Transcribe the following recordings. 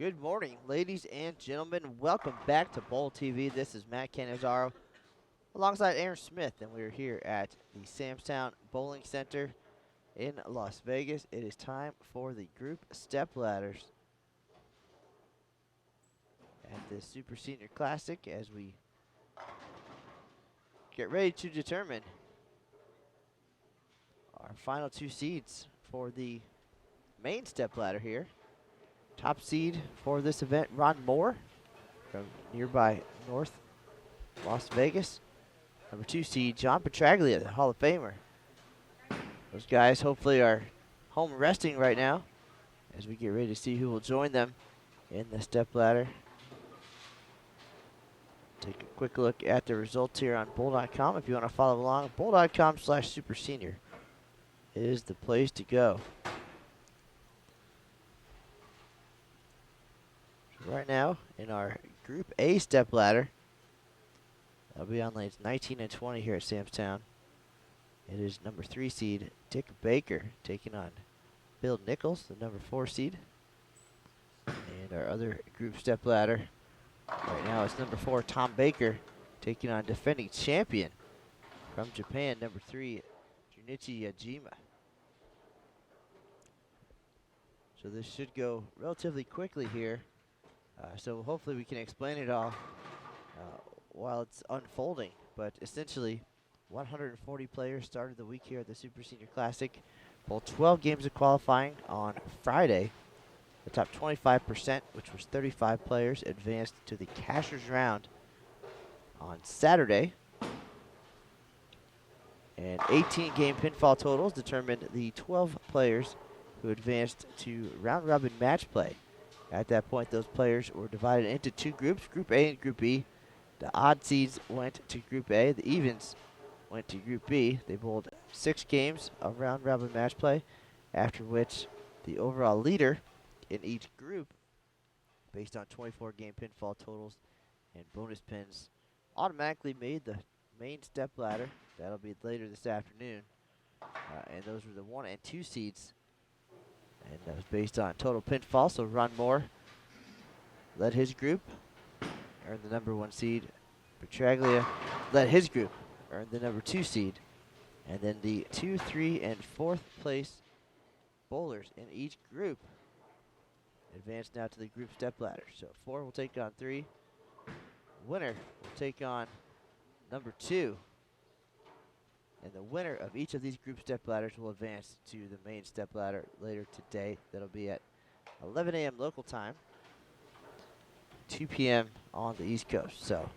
Good morning, ladies and gentlemen. Welcome back to Bowl TV. This is Matt Canizaro alongside Aaron Smith, and we're here at the Samstown Bowling Center in Las Vegas. It is time for the group step ladders at the Super Senior Classic as we get ready to determine our final two seeds for the main step ladder here. Top seed for this event, Ron Moore from nearby North Las Vegas. Number 2 seed, John Petraglia, the Hall of Famer. Those guys hopefully are home resting right now as we get ready to see who will join them in the step ladder. Take a quick look at the results here on bowl.com. If you want to follow along, bowl.com/supersenior is the place to go. So right now in our Group A step ladder, that'll be on lanes 19 and 20 here at Samstown. It is number 3 seed Dick Baker taking on Bill Nichols, the number 4 seed. And our other group step ladder right now is number 4 Tom Baker taking on defending champion from Japan, number 3 Junichi Yajima. So this should go relatively quickly here. So hopefully we can explain it all while it's unfolding. But essentially, 140 players started the week here at the Super Senior Classic. Bowled 12 games of qualifying on Friday. The top 25%, which was 35 players, advanced to the Cashers round on Saturday. And 18 game pinfall totals determined the 12 players who advanced to round robin match play. At that point, those players were divided into two groups, Group A and Group B. The odd seeds went to Group A. The evens went to Group B. They bowled 6 games of round robin match play, after which the overall leader in each group, based on 24 game pinfall totals and bonus pins, automatically made the main step ladder. That'll be later this afternoon. And those were the 1 and 2 seeds. And that was based on total pinfall. So Ron Moore led his group, earned the number 1 seed. Petraglia led his group, earned the number 2 seed. And then the 2, 3, and 4th place bowlers in each group advanced now to the group step ladder. So 4 will take on 3. Winner will take on number 2. And the winner of each of these group step ladders will advance to the main step ladder later today. That'll be at 11 a.m. local time, 2 p.m. on the East Coast. So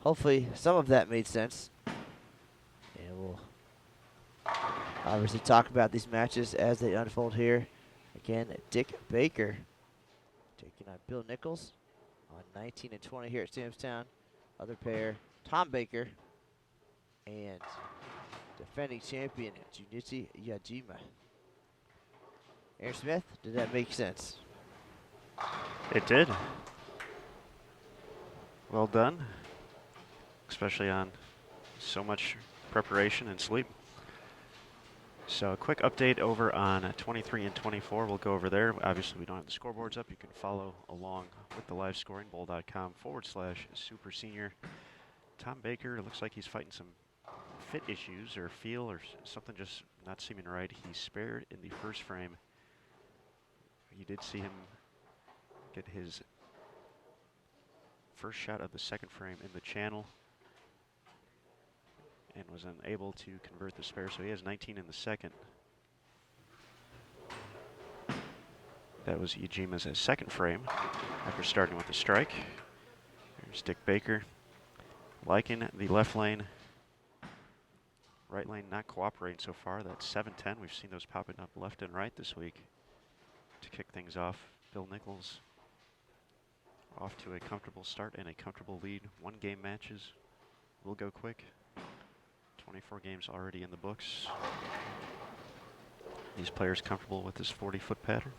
hopefully some of that made sense. And we'll obviously talk about these matches as they unfold here. Again, Dick Baker taking on Bill Nichols on 19 and 20 here at Samstown. Other pair, Tom Baker and defending champion Junichi Yajima. Aaron Smith, did that make sense? It did. Well done, especially on so much preparation and sleep. So a quick update over on 23 and 24. We'll go over there. Obviously, we don't have the scoreboards up. You can follow along with the live scoring, bowl.com/super senior. Tom Baker, looks like he's fighting some fit issues or feel or something just not seeming right. He's spared in the first frame. You did see him get his first shot of the second frame in the channel and was unable to convert the spare, so he has 19 in the second. That was Yajima's second frame after starting with a strike. There's Dick Baker liking the left lane. Right lane not cooperating so far. That's 7-10. We've seen those popping up left and right this week to kick things off. Bill Nichols off to a comfortable start and a comfortable lead. 1 game matches will go quick. 24 games already in the books. These players comfortable with this 40-foot pattern.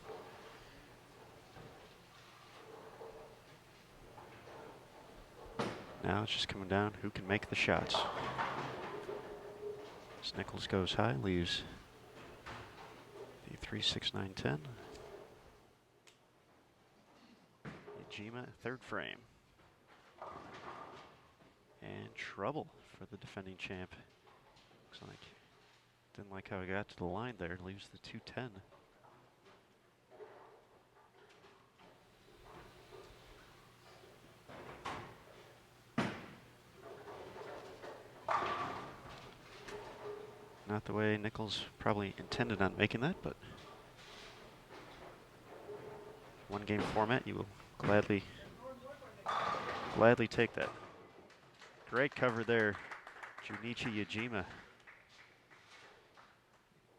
Now it's just coming down who can make the shots. As Nichols goes high, leaves the 3, 6, 9, 10. Ujima, third frame. And trouble for the defending champ. Looks like didn't like how he got to the line there. Leaves the 210. Not the way Nichols probably intended on making that, but one game format, you will gladly take that. Great cover there, Junichi Ujima.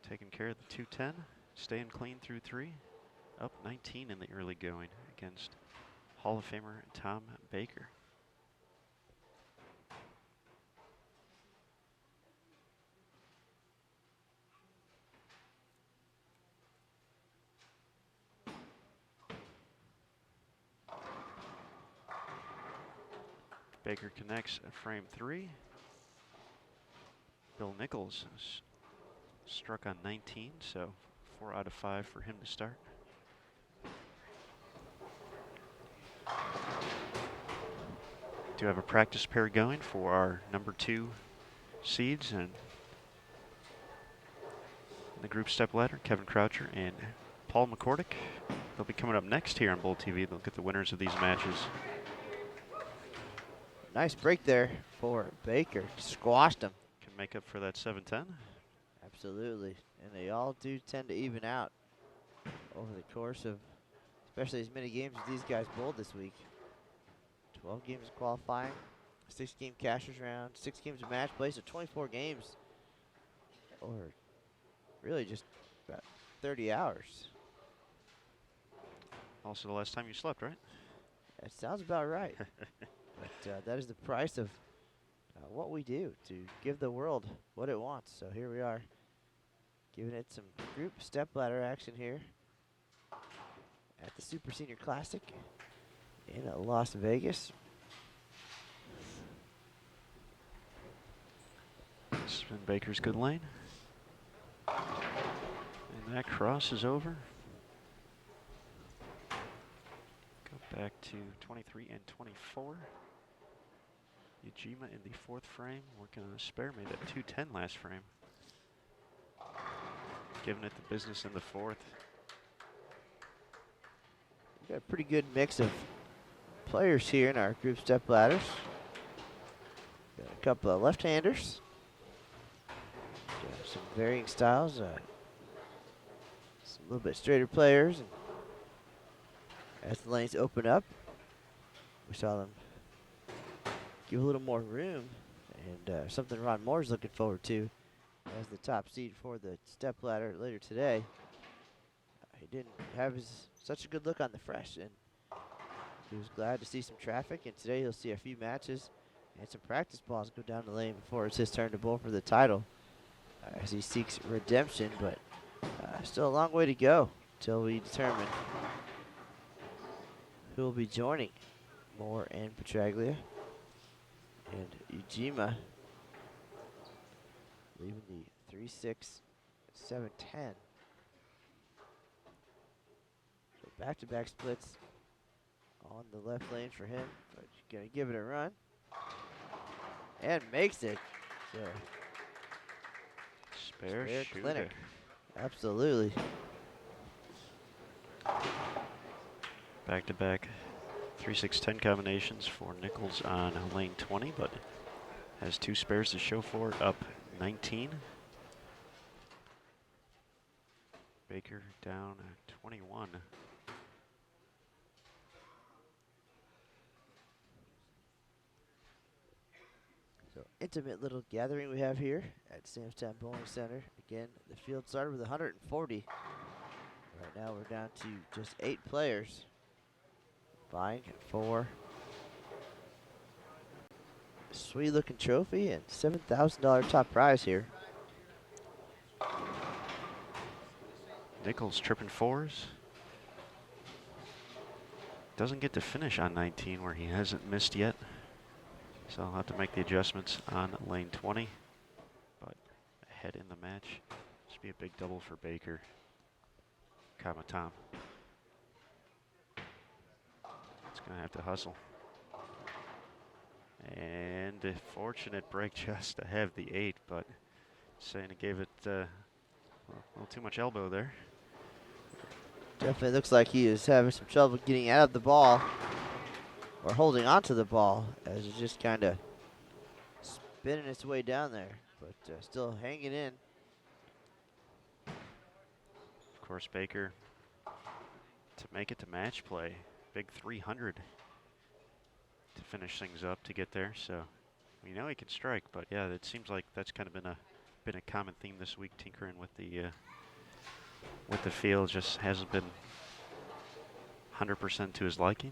Taking care of the 210, staying clean through 3, up 19 in the early going against Hall of Famer Tom Baker. Baker connects at frame 3. Bill Nichols struck on 19, so 4 out of 5 for him to start. Do have a practice pair going for our number 2 seeds and the group step ladder, Kevin Croucher and Paul McCordick. They'll be coming up next here on Bowl TV. They'll get the winners of these matches. Nice break there for Baker. Squashed him. Can make up for that 7-10. Absolutely. And they all do tend to even out over the course of, especially as many games as these guys bowled this week. 12 games of qualifying, 6 game cashers round, 6 games of match play, so 24 games, or really just about 30 hours. Also the last time you slept, right? That sounds about right. But that is the price of what we do to give the world what it wants. So here we are, giving it some group step ladder action here at the Super Senior Classic in Las Vegas. Spin Baker's good lane. And that crosses over. Go back to 23 and 24. Ujima in the 4th frame, working on a spare, made that 210 last frame. Giving it the business in the 4th. We've got a pretty good mix of players here in our group step ladders. Got a couple of left-handers. Got some varying styles. Some a little bit straighter players. And as the lanes open up, we saw them give a little more room, and something Ron Moore's looking forward to as the top seed for the step ladder later today. He didn't have such a good look on the fresh, and he was glad to see some traffic, and today he'll see a few matches and some practice balls go down the lane before it's his turn to bowl for the title as he seeks redemption, but still a long way to go till we determine who will be joining Moore and Petraglia. And Ujima leaving the 3-6, 7-10. So back-to-back splits on the left lane for him, but gonna give it a run. And makes it. So Spare shooter. clinic. Absolutely. Back-to-back 3-6-10 combinations for Nichols on lane 20, but has 2 spares to show for it, up 19. Baker down 21. So intimate little gathering we have here at Samstown Bowling Center. Again, the field started with 140. Right now we're down to just 8 players vying for a sweet looking trophy and $7,000 top prize here. Nichols tripping 4s. Doesn't get to finish on 19 where he hasn't missed yet. So I'll have to make the adjustments on lane 20. But ahead in the match. Should be a big double for Baker. Tom. It's going to have to hustle. And a fortunate break just to have the 8, but saying it gave it a little too much elbow there. Definitely looks like he is having some trouble getting out of the ball or holding onto the ball as it's just kind of spinning its way down there, but still hanging in. Of course, Baker to make it to match play. Big 300 to finish things up to get there. So we know he can strike, but yeah, it seems like that's kind of been a common theme this week, tinkering with the field. Just hasn't been 100% to his liking.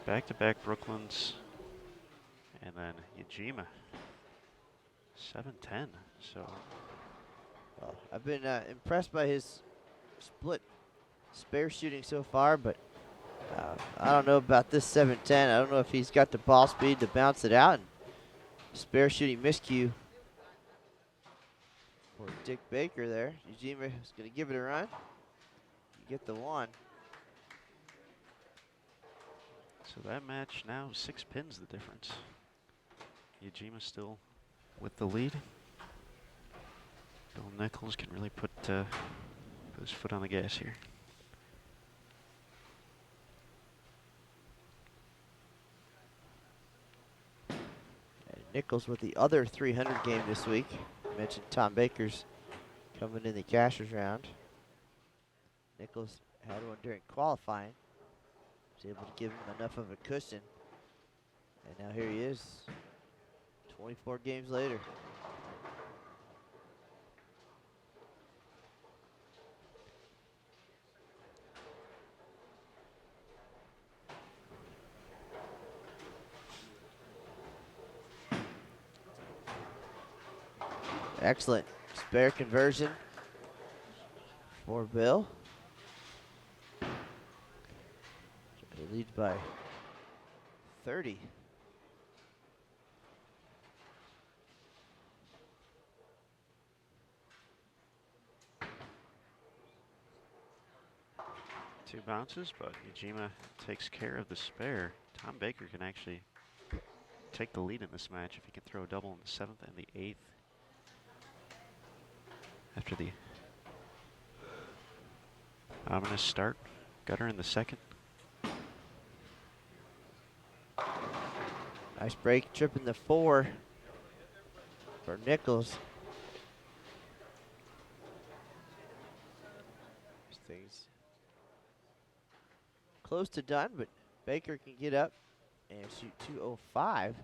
Back-to-back Brooklyns, and then Ujima, 7-10. So I've been impressed by his split spare shooting so far, but I don't know about this 7-10. I don't know if he's got the ball speed to bounce it out. And spare shooting miscue for Dick Baker there. Ujima is going to give it a run. You get the 1. So that match now 6 pins the difference. Ujima still with the lead. Bill Nichols can really put his foot on the gas here. And Nichols with the other 300 game this week. I mentioned Tom Baker's coming in the cashers round. Nichols had one during qualifying. Was able to give him enough of a cushion. And now here he is, 24 games later. Excellent spare conversion for Bill. He leads by 30. Two bounces, but Ujima takes care of the spare. Tom Baker can actually take the lead in this match if he can throw a double in the 7th and the 8th. After the ominous start, gutter in the 2nd. Nice break, tripping the 4 for Nichols. Things close to done, but Baker can get up and shoot 205.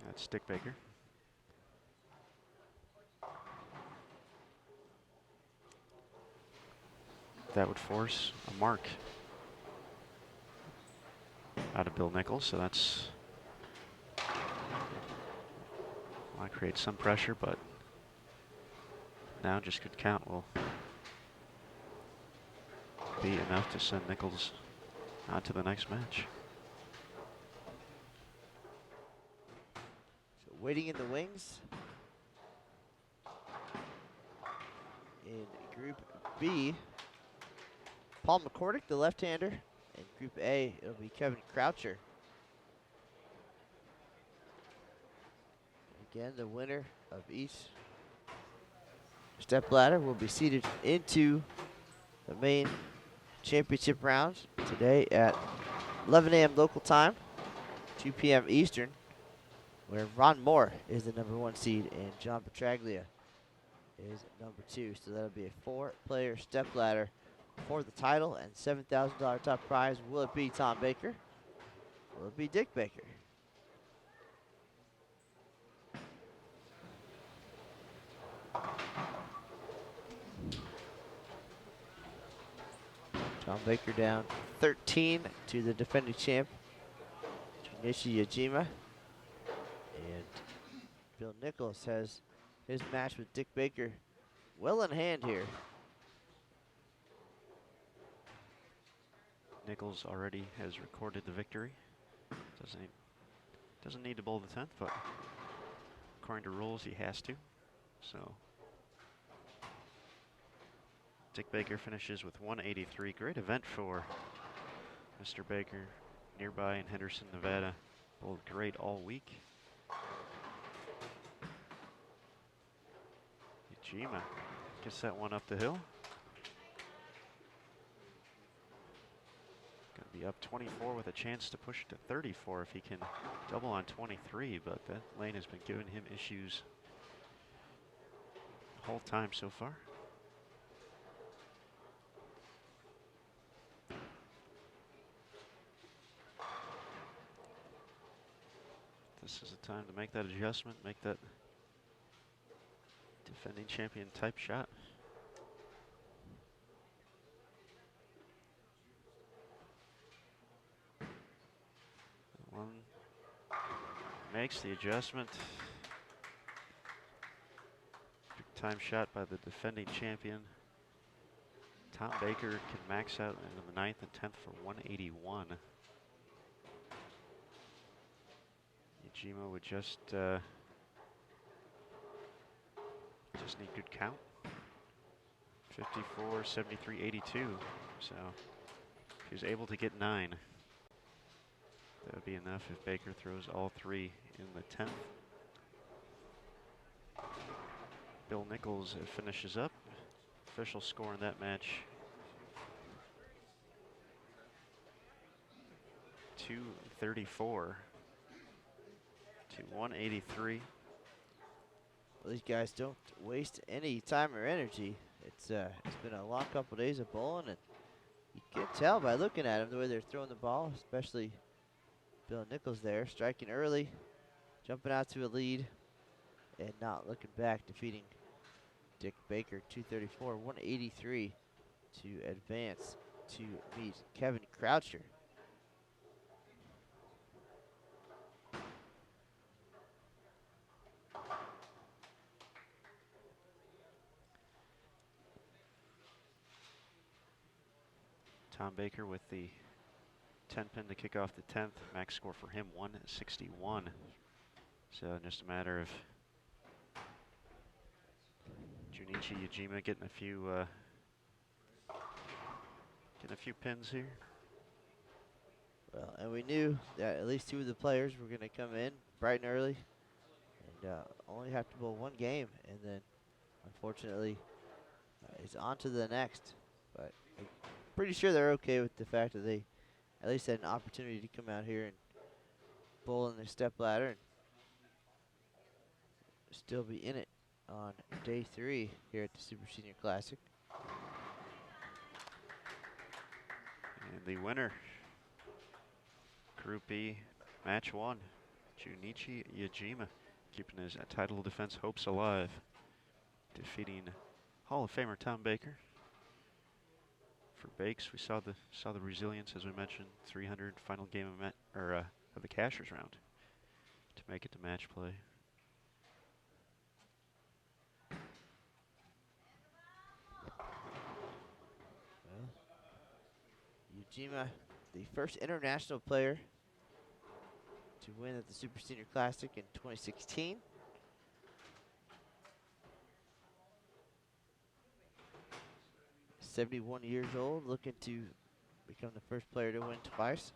That's Dick Baker. That would force a mark out of Bill Nichols, so that's want to create some pressure, but now just good count will be enough to send Nichols on to the next match. So waiting in the wings in Group B, Paul McCordick, the left-hander. In Group A, it'll be Kevin Croucher. Again, the winner of each stepladder will be seated into the main championship rounds today at 11 a.m. local time, 2 p.m. Eastern, where Ron Moore is the #1 seed and John Petraglia is #2. So that'll be a 4-player stepladder for the title and $7,000 top prize. Will it be Tom Baker? Will it be Dick Baker? Tom Baker down 13 to the defending champ, Nishi Ujima. And Bill Nichols has his match with Dick Baker well in hand here. Nichols already has recorded the victory. Doesn't need to bowl the 10th, but according to rules, he has to. So Dick Baker finishes with 183. Great event for Mr. Baker. Nearby in Henderson, Nevada. Bowled great all week. Ujima gets that one up the hill. Going to be up 24 with a chance to push it to 34 if he can double on 23, but that lane has been giving him issues the whole time so far. This is the time to make that adjustment, make that defending champion type shot. One makes the adjustment. Big time shot by the defending champion. Tom Baker can max out into the 9th and 10th for 181. Ujima would just need good count. 54, 73, 82. So if he was able to get 9, that would be enough if Baker throws all 3 in the 10th. Bill Nichols finishes up. Official score in that match, 234 to 183. Well, these guys don't waste any time or energy. It's been a long couple days of bowling, and you can tell by looking at them the way they're throwing the ball, especially Bill Nichols there, striking early, jumping out to a lead, and not looking back, defeating Dick Baker 234, 183 to advance to meet Kevin Croucher. Tom Baker with the 10 pin to kick off the 10th. Max score for him 161. So just a matter of Junichi Ujima getting a few pins here. Well, and we knew that at least 2 of the players were going to come in bright and early and only have to bowl 1 game, and then unfortunately it's on to the next. But I'm pretty sure they're okay with the fact that they at least had an opportunity to come out here and bowl in the stepladder and still be in it on day 3 here at the Super Senior Classic. And the winner, Group B, Match 1, Junichi Ujima, keeping his title defense hopes alive, defeating Hall of Famer Tom Baker. For Bakes, we saw the resilience, as we mentioned, 300 final game of the Cashers round to make it to match play. Well, Ujima, the first international player to win at the Super Senior Classic in 2016. '71 years old, looking to become the first player to win twice.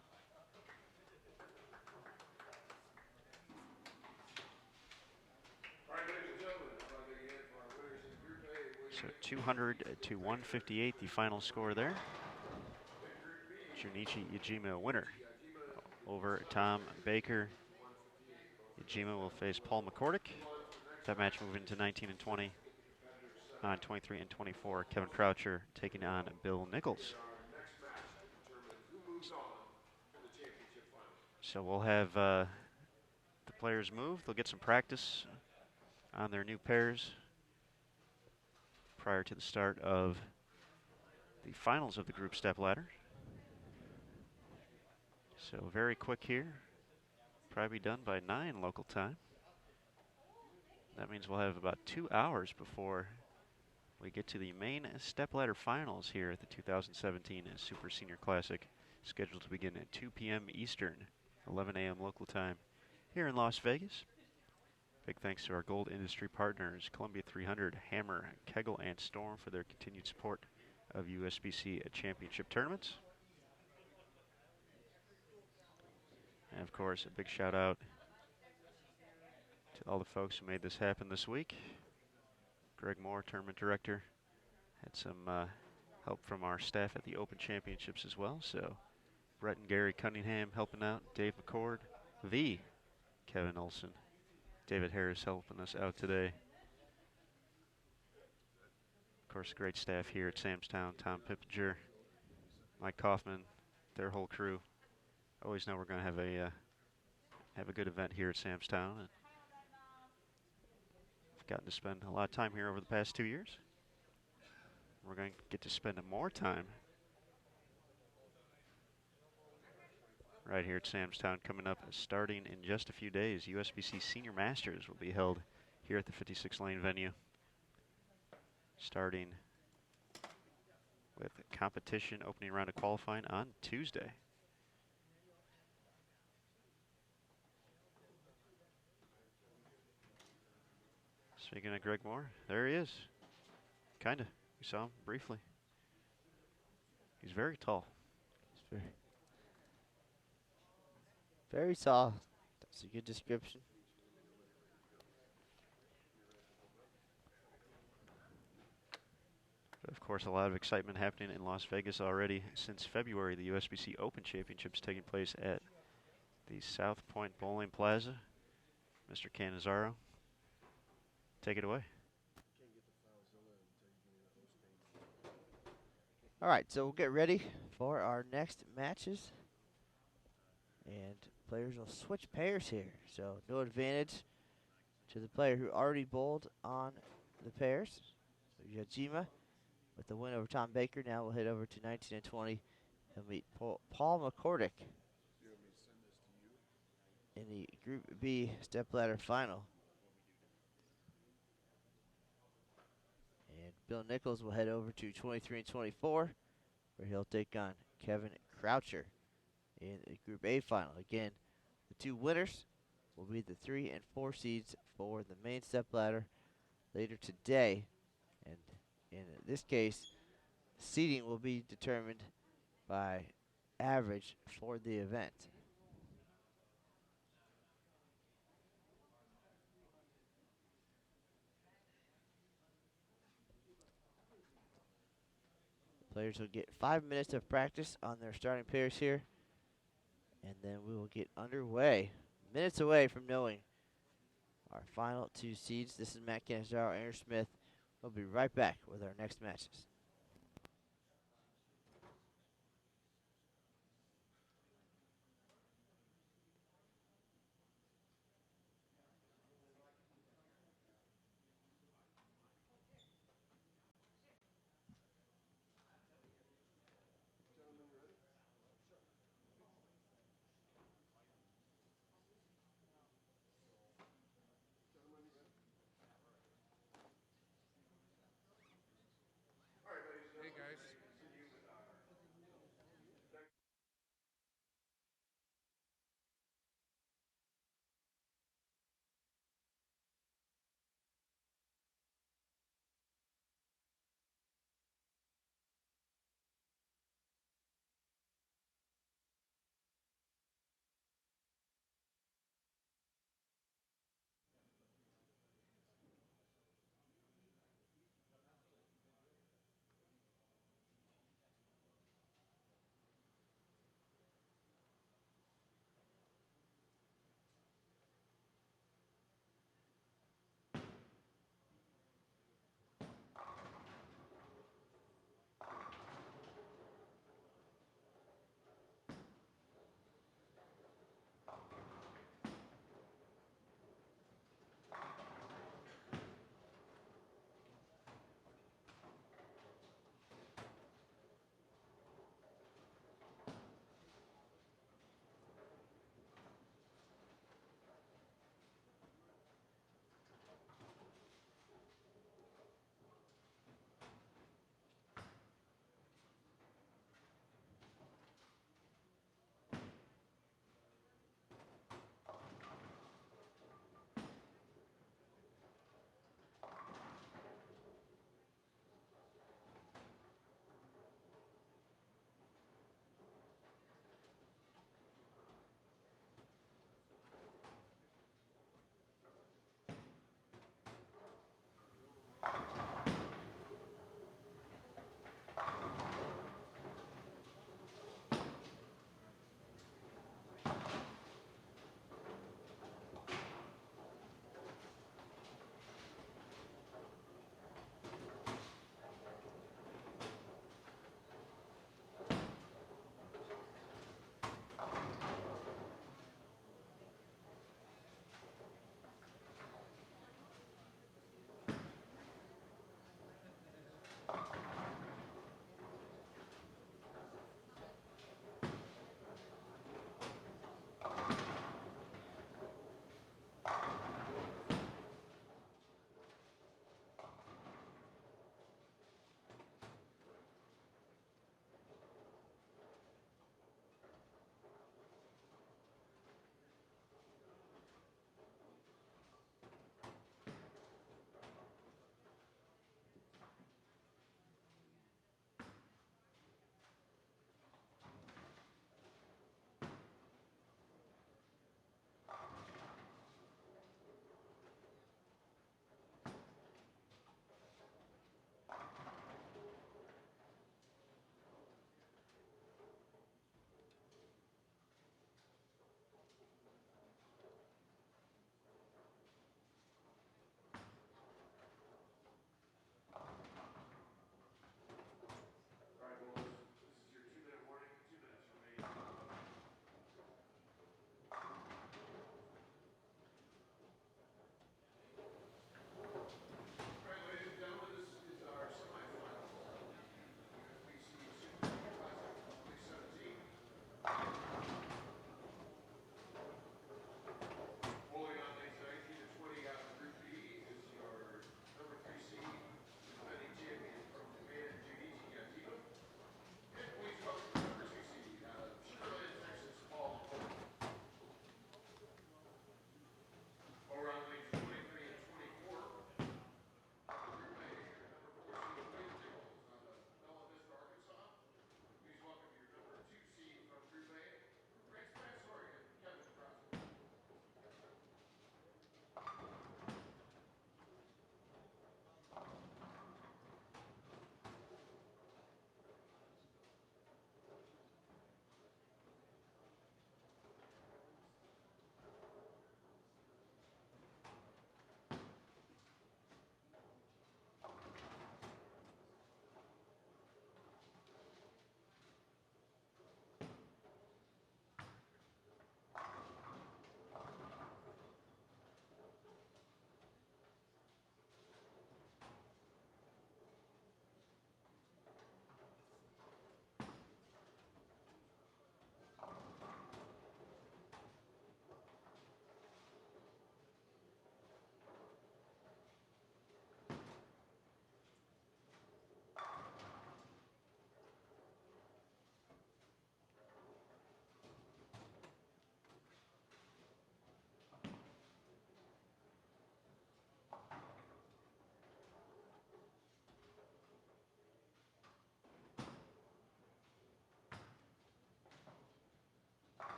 So 200 to 158, the final score there. Junichi Ujima winner over Tom Baker. Ujima will face Paul McCordick. That match moving to 19 and 20. On 23 and 24, Kevin Croucher taking on Bill Nichols. So we'll have the players move. They'll get some practice on their new pairs prior to the start of the finals of the group step ladder. So very quick here. Probably done by 9 local time. That means we'll have about 2 hours before we get to the main stepladder finals here at the 2017 Super Senior Classic, scheduled to begin at 2 p.m. Eastern, 11 a.m. local time, here in Las Vegas. Big thanks to our gold industry partners, Columbia 300, Hammer, Kegel, and Storm for their continued support of USBC championship tournaments. And of course, a big shout out to all the folks who made this happen this week. Greg Moore, tournament director, had some help from our staff at the Open Championships as well. So Brett and Gary Cunningham helping out, Dave McCord, the Kevin Olson, David Harris helping us out today. Of course, great staff here at Samstown, Tom Pippinger, Mike Kaufman, their whole crew. Always know we're going to have a good event here at Samstown. And I've gotten to spend a lot of time here over the past 2 years. We're going to get to spend more time right here at Samstown coming up, starting in just a few days. USBC Senior Masters will be held here at the 56 Lane venue, starting with competition opening round of qualifying on Tuesday. Speaking of Greg Moore, there he is. Kinda. We saw him briefly. He's very tall. It's very tall. That's a good description. But of course, a lot of excitement happening in Las Vegas already since February. The USBC Open Championships taking place at the South Point Bowling Plaza. Mr. Cannizzaro, take it away. All right, so we'll get ready for our next matches. And players will switch pairs here. So no advantage to the player who already bowled on the pairs. So Yajima with the win over Tom Baker. Now we'll head over to 19 and 20 and meet Paul McCordick in the Group B Stepladder final. And Bill Nichols will head over to 23 and 24, where he'll take on Kevin Croucher in the Group A final. Again, the two winners will be the 3 and 4 seeds for the main stepladder later today. And in this case, seeding will be determined by average for the event. Players will get 5 minutes of practice on their starting pairs here, and then we will get underway. Minutes away from knowing our final two seeds. This is Matt Cannizzaro, Aaron Smith. We'll be right back with our next matches.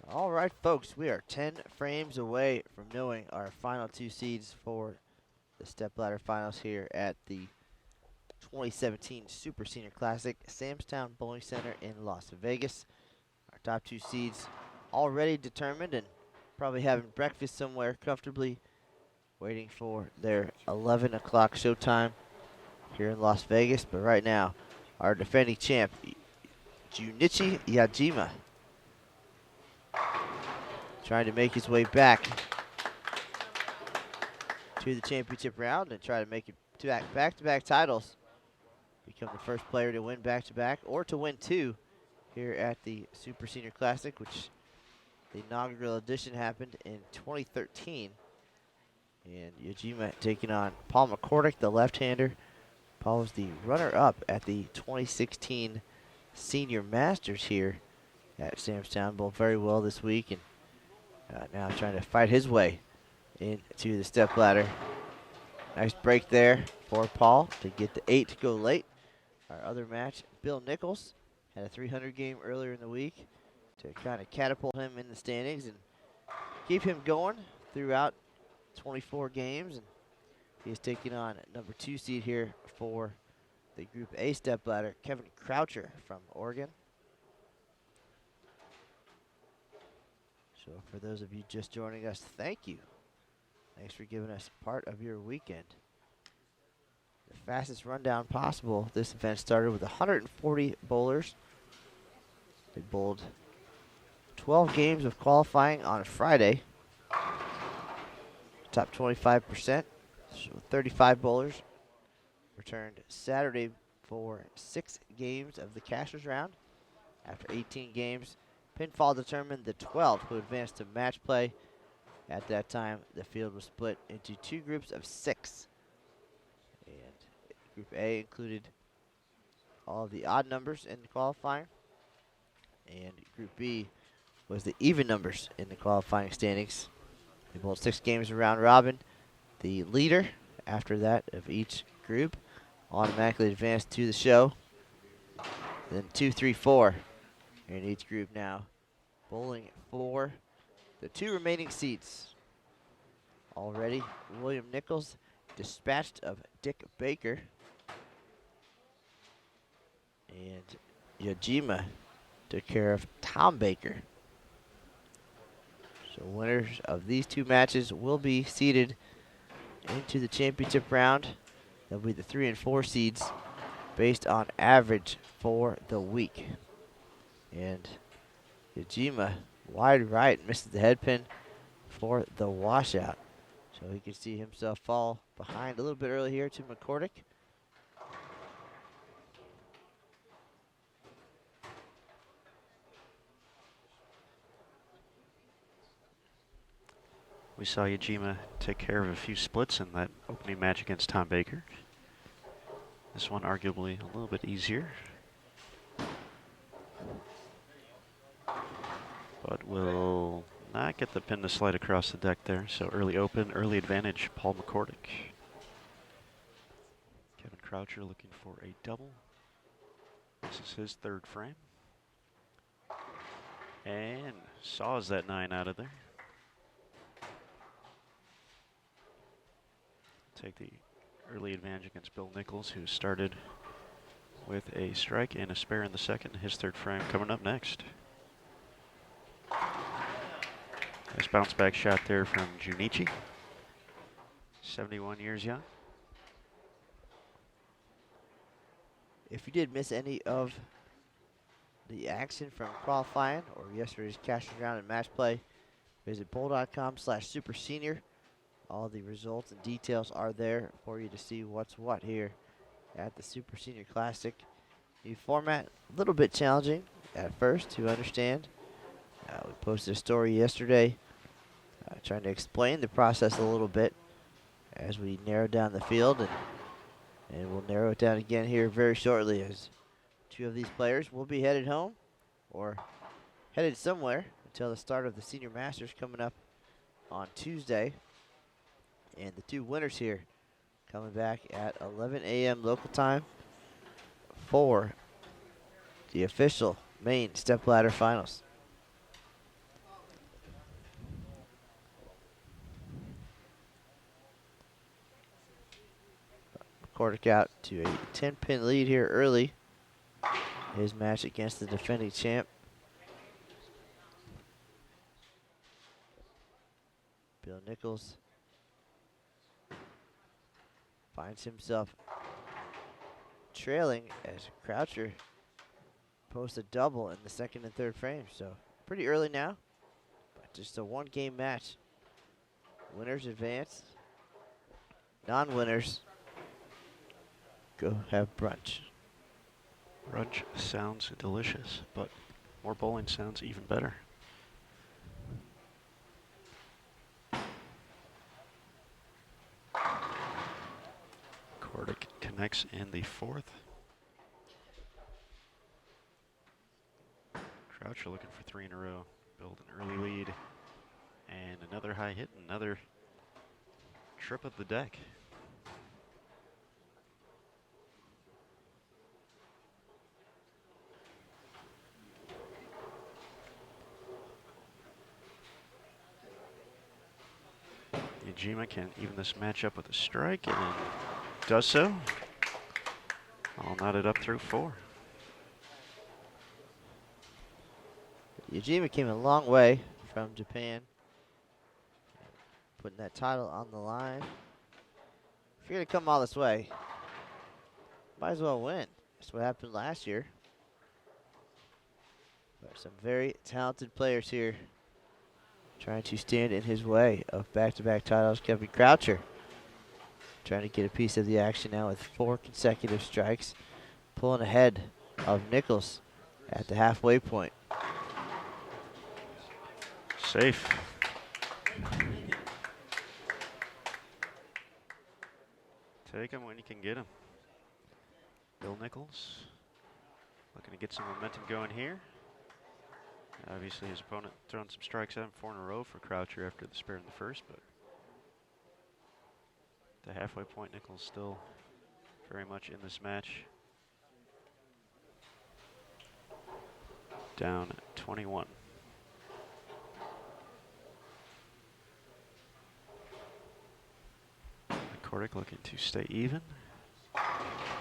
All right, folks, we are 10 frames away from knowing our final two seeds for the Stepladder Finals here at the 2017 Super Senior Classic, Samstown Bowling Center in Las Vegas. Our top two seeds already determined and probably having breakfast somewhere comfortably, waiting for their 11 o'clock showtime here in Las Vegas. But right now, our defending champ, Junichi Yajima, trying to make his way back to the championship round and try to make it to back-to-back titles. Become the first player to win back-to-back or to win two here at the Super Senior Classic, which the inaugural edition happened in 2013. And Yajima taking on Paul McCordick, the left-hander. Paul was the runner-up at the 2016 Senior Masters here at Samstown. Bowled very well this week, and now trying to fight his way into the stepladder. Nice break there for Paul to get the 8 to go late. Our other match, Bill Nichols, had a 300 game earlier in the week to kind of catapult him in the standings and keep him going throughout 24 games. And he is taking on number 2 seed here for the Group A stepladder, Kevin Croucher from Oregon. So for those of you just joining us, thank you. Thanks for giving us part of your weekend. The fastest rundown possible. This event started with 140 bowlers. They bowled 12 games of qualifying on Friday. Top 25%, so 35 bowlers returned Saturday for 6 games of the Cashers round. After 18 games, pinfall determined the 12 who advanced to match play. At that time, the field was split into 2 groups of 6. And Group A included all of the odd numbers in the qualifying. And Group B was the even numbers in the qualifying standings. They bowled 6 games of round robin. The leader, after that, of each group automatically advanced to the show. Then 2, 3, 4 in each group now, bowling for the 2 remaining seats. Already, William Nichols dispatched of Dick Baker. And Yajima took care of Tom Baker. So winners of these 2 matches will be seeded into the championship round. They'll be the 3 and 4 seeds based on average for the week. And Yajima, wide right, misses the head pin for the washout. So he can see himself fall behind a little bit early here to McCordick. We saw Yajima take care of a few splits in that opening match against Tom Baker. This one arguably a little bit easier. But will not get the pin to slide across the deck there. So early open, early advantage, Paul McCordick. Kevin Croucher looking for a double. This is his 3rd frame. And saws that 9 out of there. Take the early advantage against Bill Nichols, who started with a strike and a spare in the second. His 3rd frame coming up next. Nice bounce back shot there from Junichi. 71 years young. If you did miss any of the action from qualifying or yesterday's Cashers round and match play, visit bowl.com/supersenior. All the results and details are there for you to see what's what here at the Super Senior Classic. New format, a little bit challenging at first to understand. We posted a story yesterday trying to explain the process a little bit as we narrow down the field, and we'll narrow it down again here very shortly as 2 of these players will be headed home or headed somewhere until the start of the Senior Masters coming up on Tuesday. And the 2 winners here coming back at 11 a.m. local time for the official main stepladder finals. Kordic out to a 10-pin lead here early. His match against the defending champ. Bill Nichols finds himself trailing as Croucher posts a double in the second and third frames. So pretty early now, but just a one-game match. Winners advance. Non-winners go have brunch. Brunch sounds delicious, but more bowling sounds even better. Kordic connects in the fourth. Croucher looking for 3 in a row. Build an early lead. And another high hit, another trip of the deck. Yajima can even this matchup with a strike and does so. All knotted up through 4. Yajima came a long way from Japan, putting that title on the line. If you're gonna come all this way, might as well win. That's what happened last year. But some very talented players here trying to stand in his way of back-to-back titles. Kevin Croucher trying to get a piece of the action now with 4 consecutive strikes, pulling ahead of Nichols at the halfway point. Safe. Take him when you can get him. Bill Nichols looking to get some momentum going here. Obviously his opponent throwing some strikes at him, 4 in a row for Croucher after the spare in the first, but the halfway point, Nichols still very much in this match. Down 21. Kordic looking to stay even.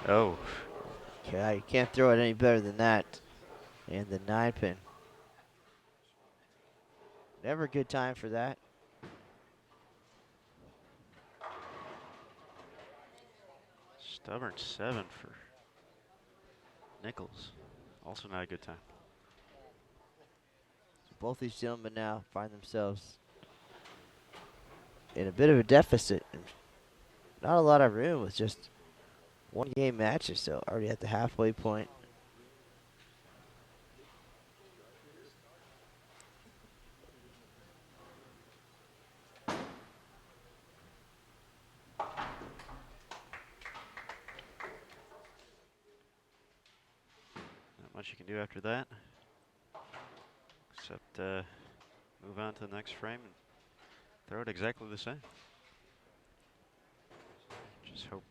Oh. Okay, you can't throw it any better than that. And the 9-pin. Never a good time for that. Stubborn 7 for Nichols. Also not a good time. So both these gentlemen now find themselves in a bit of a deficit. And not a lot of room with just one-game matches, so already at the halfway point. Not much you can do after that, except move on to the next frame and throw it exactly the same. Just hope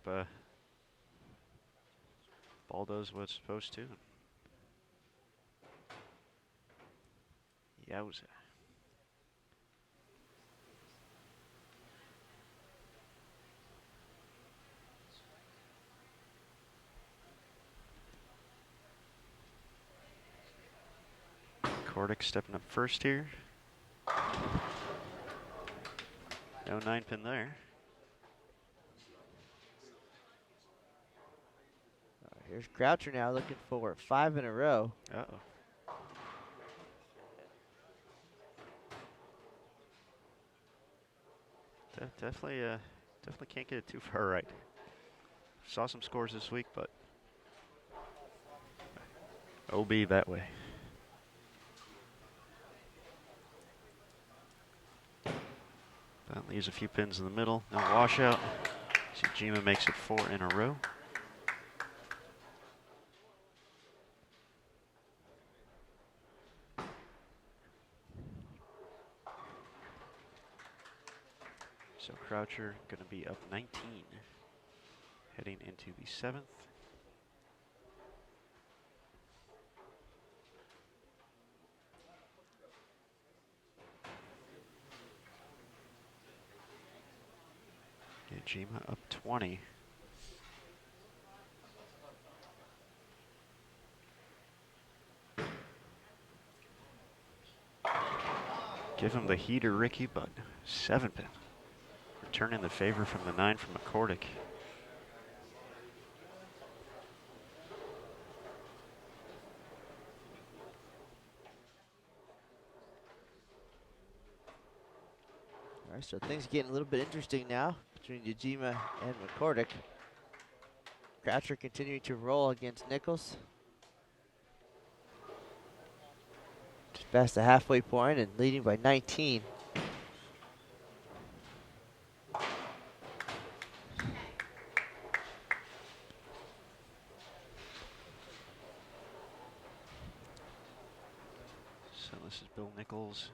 ball does what it's supposed to. Yowza. Kordic stepping up first here. No 9-pin there. Here's Croucher now looking for 5 in a row. Uh-oh. Definitely can't get it too far right. Saw some scores this week, but OB that way. That leaves a few pins in the middle. No washout. Tsujima makes it 4 in a row. So Croucher going to be up 19, heading into the 7th. Yajima up 20. Give him the heater, Ricky, but 7-pin. Returning the favor from the 9 from McCordick. All right, so things are getting a little bit interesting now between Ujima and McCordick. Croucher continuing to roll against Nichols. Just past the halfway point and leading by 19. So this is Bill Nichols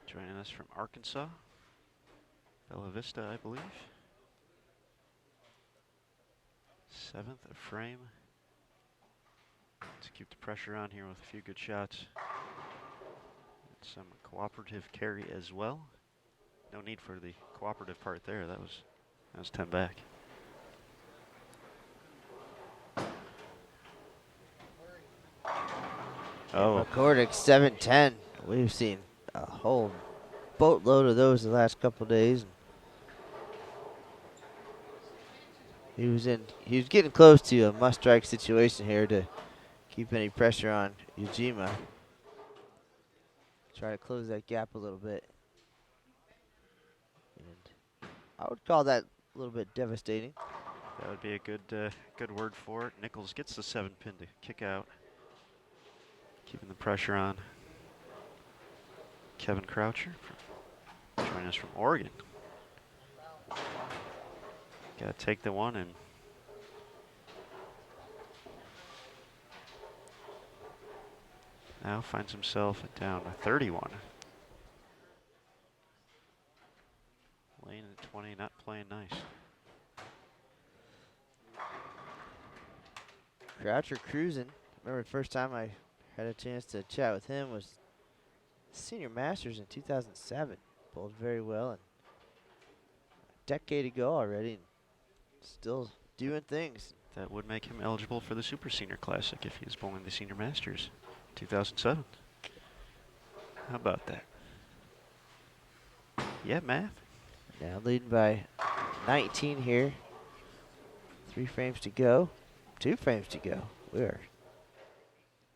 joining us from Arkansas. Bella Vista, I believe. 7th of frame. Let's keep the pressure on here with a few good shots. And some cooperative carry as well. No need for the cooperative part there. That was 10 back. Oh, McCordick 7-10. We've seen a whole boatload of those the last couple days. He was getting close to a must-strike situation here to keep any pressure on Ujima. Try to close that gap a little bit. And I would call that a little bit devastating. that would be a good word for it. Nichols gets the 7-pin to kick out. Keeping the pressure on. Kevin Croucher joining us from Oregon. Got to take the one and now finds himself down to 31. Lane at 20, not playing nice. Croucher cruising. Remember the first time I had a chance to chat with him was Senior Masters in 2007. Bowled very well, and a decade ago already, and still doing things. That would make him eligible for the Super Senior Classic if he was bowling the Senior Masters 2007. How about that? Yeah, math. Now leading by 19 here. 3 frames to go. 2 frames to go. We're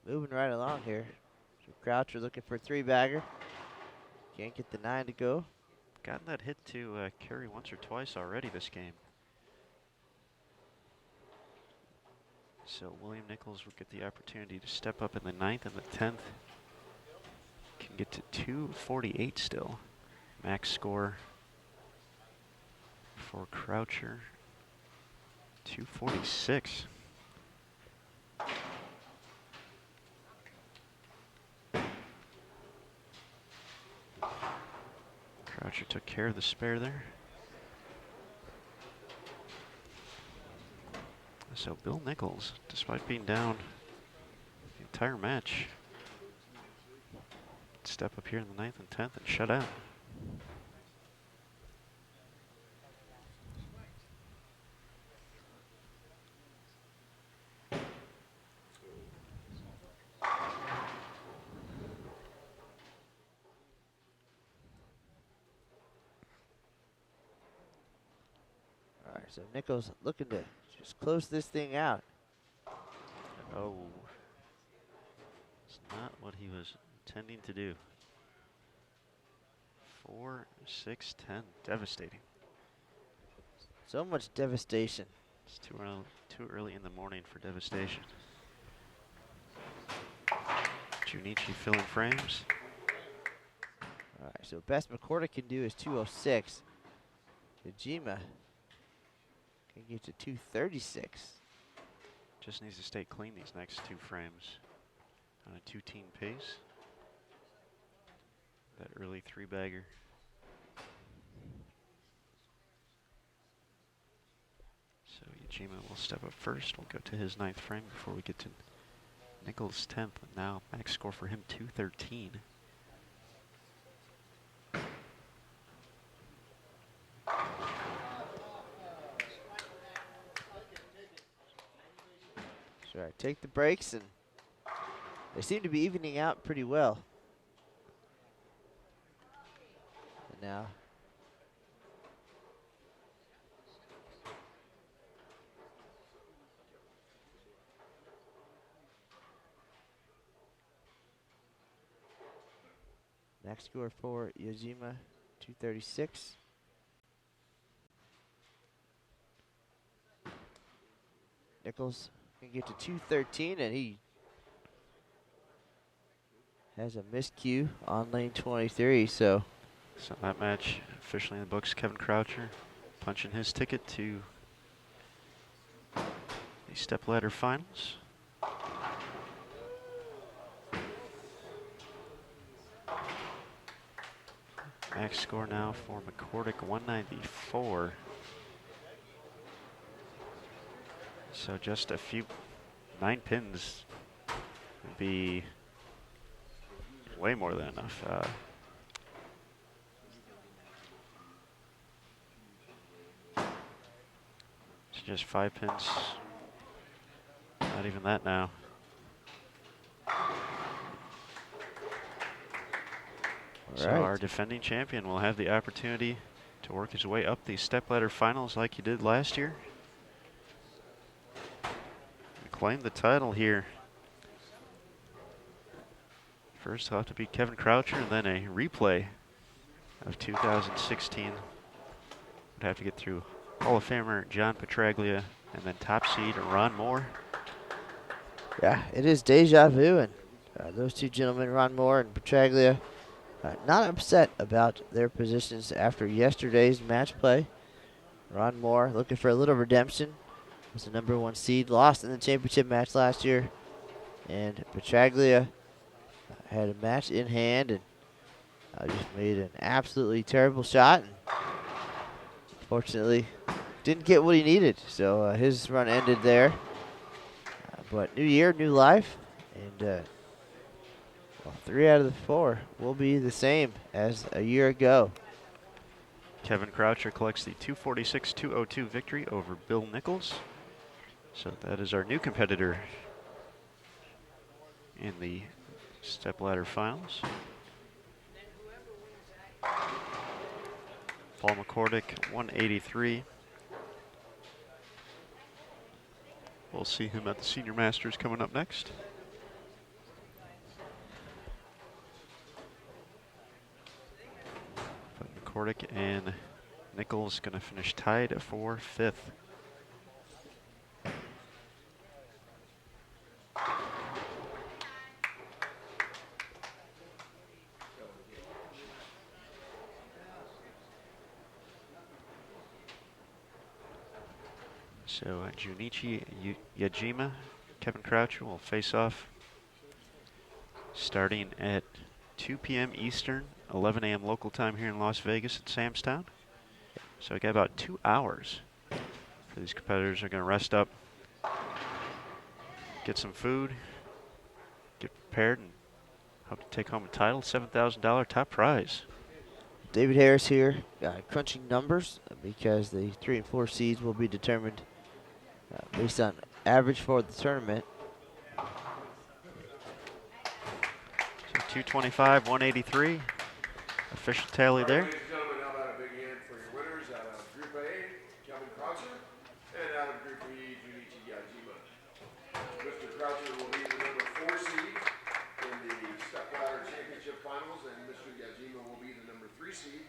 moving right along here. So Croucher looking for a 3-bagger. Can't get the 9 to go. Gotten that hit to carry once or twice already this game. So William Nichols will get the opportunity to step up in the 9th and the 10th. Can get to 248 still. Max score for Croucher, 246. Croucher took care of the spare there. So Bill Nichols, despite being down the entire match, step up here in the 9th and 10th and shut out. All right, so Nichols looking to just close this thing out. Oh, it's not what he was intending to do. 4, 6, 10, devastating. So much devastation. It's too early in the morning for devastation. Junichi filling frames. All right, so best McCordick can do is 206. Ujima can get to 236. Just needs to stay clean these next 2 frames on a 2-team pace. That early 3-bagger. So Ujima will step up first. We'll go to his 9th frame before we get to Nichols' 10th. And now max score for him 213. So I take the breaks, and they seem to be evening out pretty well. now. Max score for Yajima, 236. Nichols can get to 213, and he has a miscue on lane 23. So that match officially in the books. Kevin Croucher punching his ticket to the stepladder finals. Max score now for McCordick, 194. So just a few, 9 pins would be way more than enough. So just 5 pins, not even that now. So our defending champion will have the opportunity to work his way up the stepladder finals like he did last year. And claim the title here. First he'll have to beat Kevin Croucher, and then a replay of 2016. Would have to get through Hall of Famer John Petraglia and then top seed Ron Moore. Yeah, it is deja vu, and those two gentlemen, Ron Moore and Petraglia, not upset about their positions after yesterday's match play. Ron Moore looking for a little redemption. Was the #1 seed, lost in the championship match last year. And Petraglia had a match in hand and just made an absolutely terrible shot. And unfortunately, didn't get what he needed. So his run ended there. But new year, new life. And well, 3 out of the 4 will be the same as a year ago. Kevin Croucher collects the 246-202 victory over Bill Nichols. So that is our new competitor in the stepladder finals. Paul McCordick, 183. We'll see him at the Senior Masters coming up next. But McCordick and Nichols going to finish tied for 5th. So Junichi Yajima, Kevin Croucher will face off starting at 2 p.m. Eastern, 11 a.m. local time here in Las Vegas at Samstown. So we got about 2 hours for these competitors. Are going to rest up, get some food, get prepared, and hope to take home a title, $7,000 top prize. David Harris here, crunching numbers because the 3 and 4 seeds will be determined based on average for the tournament. So 225, 183. Official tally there. Ladies and gentlemen, how about a big hand for your winners out of Group A, Kevin Croucher, and out of Group B, Junichi Yajima. Mr. Croucher will be the #4 seed in the Stepladder Championship Finals, and Mr. Yajima will be the #3 seed.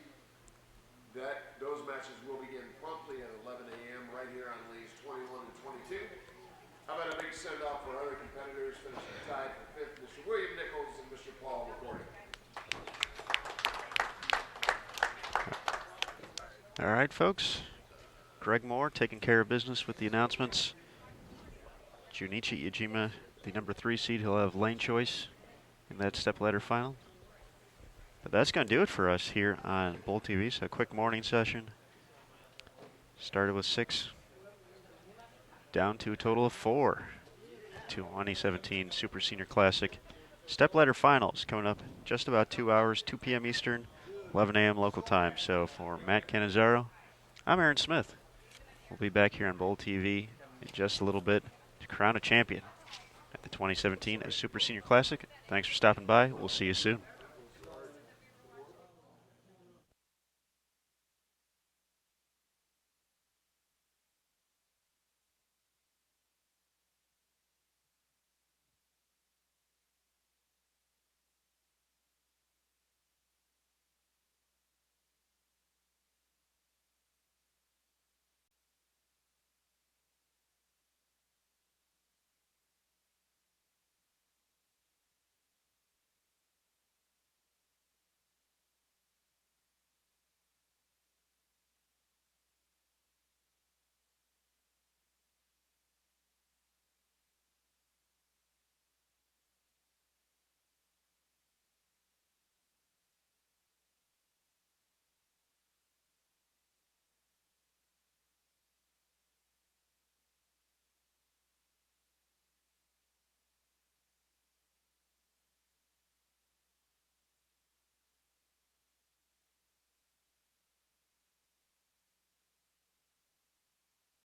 Those matches will begin promptly at 11 a.m. right here on lanes 21 and 22. How about a big send-off for other competitors finishing tied for 5th, Mr. William Nichols and Mr. Paul McCordick. All right, folks. Greg Moore taking care of business with the announcements. Junichi Yajima, the #3 seed, he'll have lane choice in that stepladder final. But that's going to do it for us here on Bull TV. So a quick morning session. Started with 6, down to a total of 4. 2017 Super Senior Classic stepladder finals coming up just about 2 hours, 2 p.m. Eastern, 11 a.m. local time. So for Matt Cannizzaro, I'm Aaron Smith. We'll be back here on Bull TV in just a little bit to crown a champion at the 2017 Super Senior Classic. Thanks for stopping by. We'll see you soon.